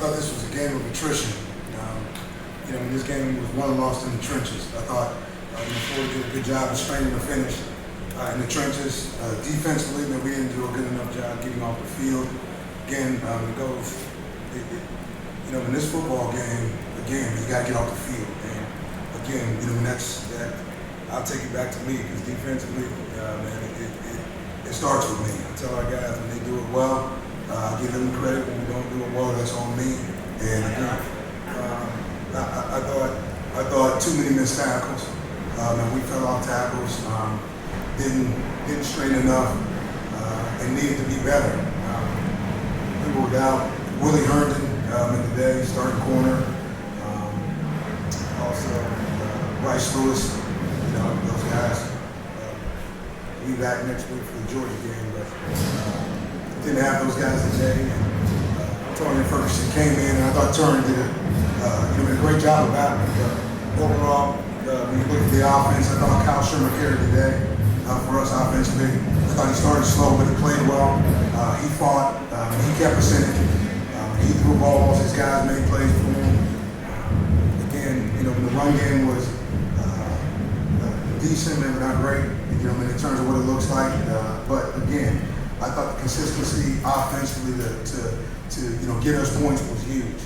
thought this was a game of attrition. This game was won and lost in the trenches. I thought Florida did a good job of straining the finish in the trenches. Defensively, we didn't do a good enough job getting off the field. Again, it goes, in this football game, again, you got to get off the field. And again, that. I'll take it back to me because defensively, it starts with me. I tell our guys when they do it well, I give them credit. When we don't do it well, that's on me. And again, I thought too many missed tackles. And we fell off tackles. Didn't straighten enough, and needed to be better. We were without Willie Herndon in the day, starting corner. Also, Bryce Lewis. Those guys will be back next week for the Georgia game, but didn't have those guys today. And Tony Ferguson came in, and I thought Turner did a great job of battling. But overall, when you look at the offense, I thought Kyle Sherman carried the day for us offensively. I thought he started slow, but he played well. He fought. He kept us in it. He threw balls. His guys made plays for him. Again, the run game was decent, maybe not great, in terms of what it looks like. But again, I thought the consistency offensively to get us points was huge.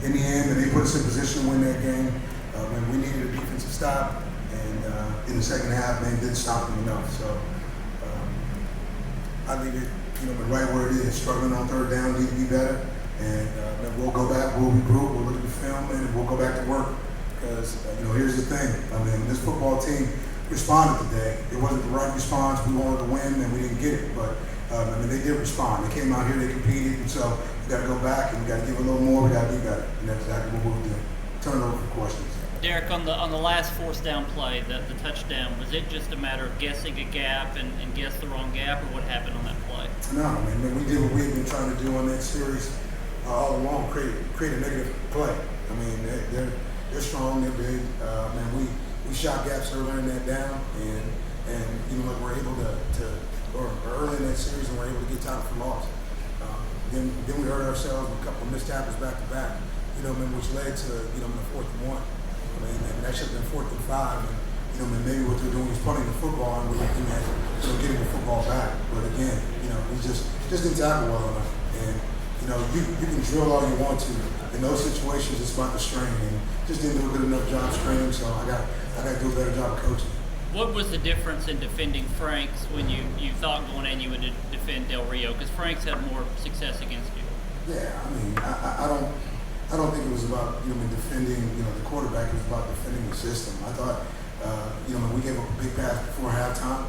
In the end, and they put us in position to win that game when we needed a defensive stop, and in the second half, they didn't stop them enough. So I leave it, right where it is. Struggling on third down, need to be better, and we'll go back, we'll regroup, we'll look at the film, and we'll go back to work. Because, here's the thing. This football team responded today. It wasn't the right response. We wanted to win, and we didn't get it. But, they did respond. They came out here, they competed, and so we got to go back, and we got to give a little more. We got to be better. And that's exactly what we'll do. Turn it over for questions. Derek, on the last fourth down play, the touchdown, was it just a matter of guessing a gap and guess the wrong gap, or what happened on that play? No, we did what we've been trying to do on that series all along, create a negative play. They're strong, they're big. We shot gaps earlier in that down, and we're able or early in that series, and we're able to get time for loss. Then we hurt ourselves with a couple of missed tackles back to back, which led to the 4th and 1. And that should have been 4th and 5. And maybe what they're doing is punting the football, and we're looking at getting the football back. But again, we just didn't tackle well enough. And you can drill all you want to. In those situations, it's about the strain, and just didn't do a good enough job straining. So I got to do a better job of coaching. What was the difference in defending Franks when you thought going in you would defend Del Rio? Because Franks had more success against you. Yeah, I don't think it was about defending the quarterback. It was about defending the system. I thought we gave up a big pass before halftime,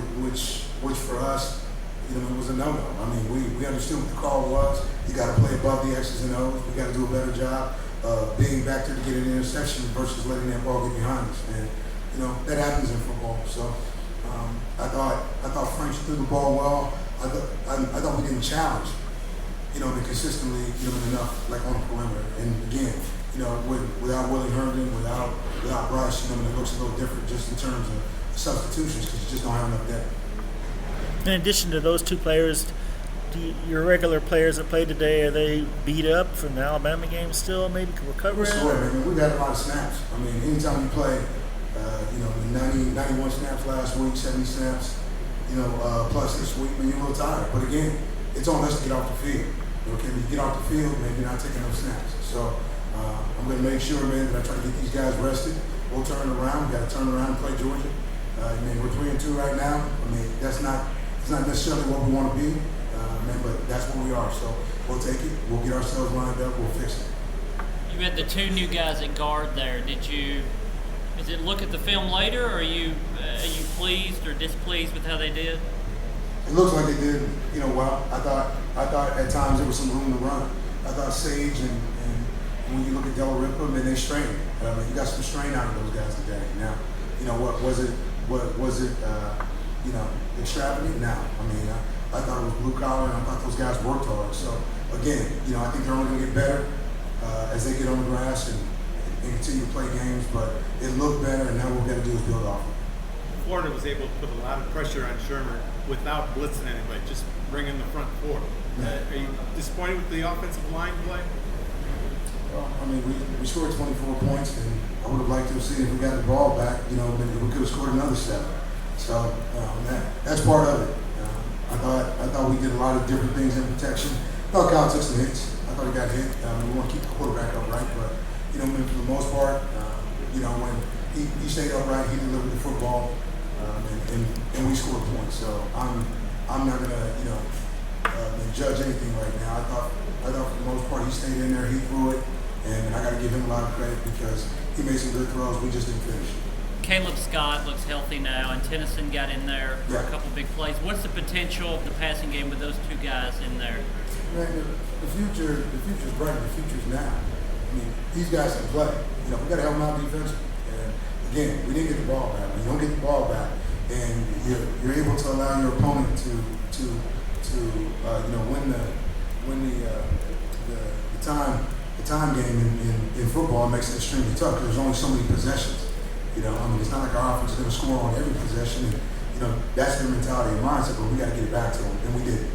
which for us. It was a no-no. We understood what the call was. You got to play above the X's and O's. We got to do a better job of being back there to get an interception versus letting that ball get behind us. And that happens in football. So I thought Franks threw the ball well. I thought we didn't challenge, to consistently enough like on the perimeter. And again, without Willie Herndon, without Bryce, it looks a little different just in terms of substitutions because you just don't have enough depth. In addition to those two players, your regular players that played today, are they beat up from the Alabama game still, maybe recovering? Sure, we've had a lot of snaps. Anytime you play, 91 snaps last week, 70 snaps, plus this week, you're a little tired. But again, it's on us to get off the field. When you get off the field, maybe you're not taking those snaps. So I'm going to make sure, that I try to get these guys rested. We'll turn around. We've got to turn around and play Georgia. We're 3-2 right now. It's not necessarily what we want to be, but that's where we are. So we'll take it. We'll get ourselves lined up. We'll fix it. You had the two new guys at guard there. Is it look at the film later, or are you pleased or displeased with how they did? It looks like they did, well. I thought at times there was some room to run. I thought Sage and when you look at Del Rio, they strained. You got some strain out of those guys today. Now, what was it? Extravagant? No. I thought it was blue collar, and I thought those guys worked hard. So again, I think they're only going to get better as they get on the grass and continue to play games. But it looked better, and now what we've got to do is build off it. Florida was able to put a lot of pressure on Sherman without blitzing anybody, just bringing the front four. Are you disappointed with the offensive line play? Well, I mean, we scored 24 points, and I would have liked to have seen if we got the ball back, maybe we could have scored another 7. So that's part of it. I thought we did a lot of different things in protection. I thought Kyle took some hits. I thought he got hit. We want to keep the quarterback upright, but for the most part, when he stayed upright, he delivered the football, and we scored points. So I'm not gonna judge anything right now. I thought for the most part he stayed in there, he threw it, and I got to give him a lot of credit because he made some good throws. We just didn't finish. Caleb Scott looks healthy now, and Tennyson got in there for a couple big plays. What's the potential of the passing game with those 2 guys in there? Man, the future's bright. The future's now. I mean, these guys can play. We got to help them out defensively. And again, we didn't get the ball back. When you don't get the ball back, and you're able to allow your opponent to win the time game in football, makes it extremely tough because there's only so many possessions. It's not like our offense is going to score on every possession. And, that's their mentality and mindset, but we got to get it back to them, and we did.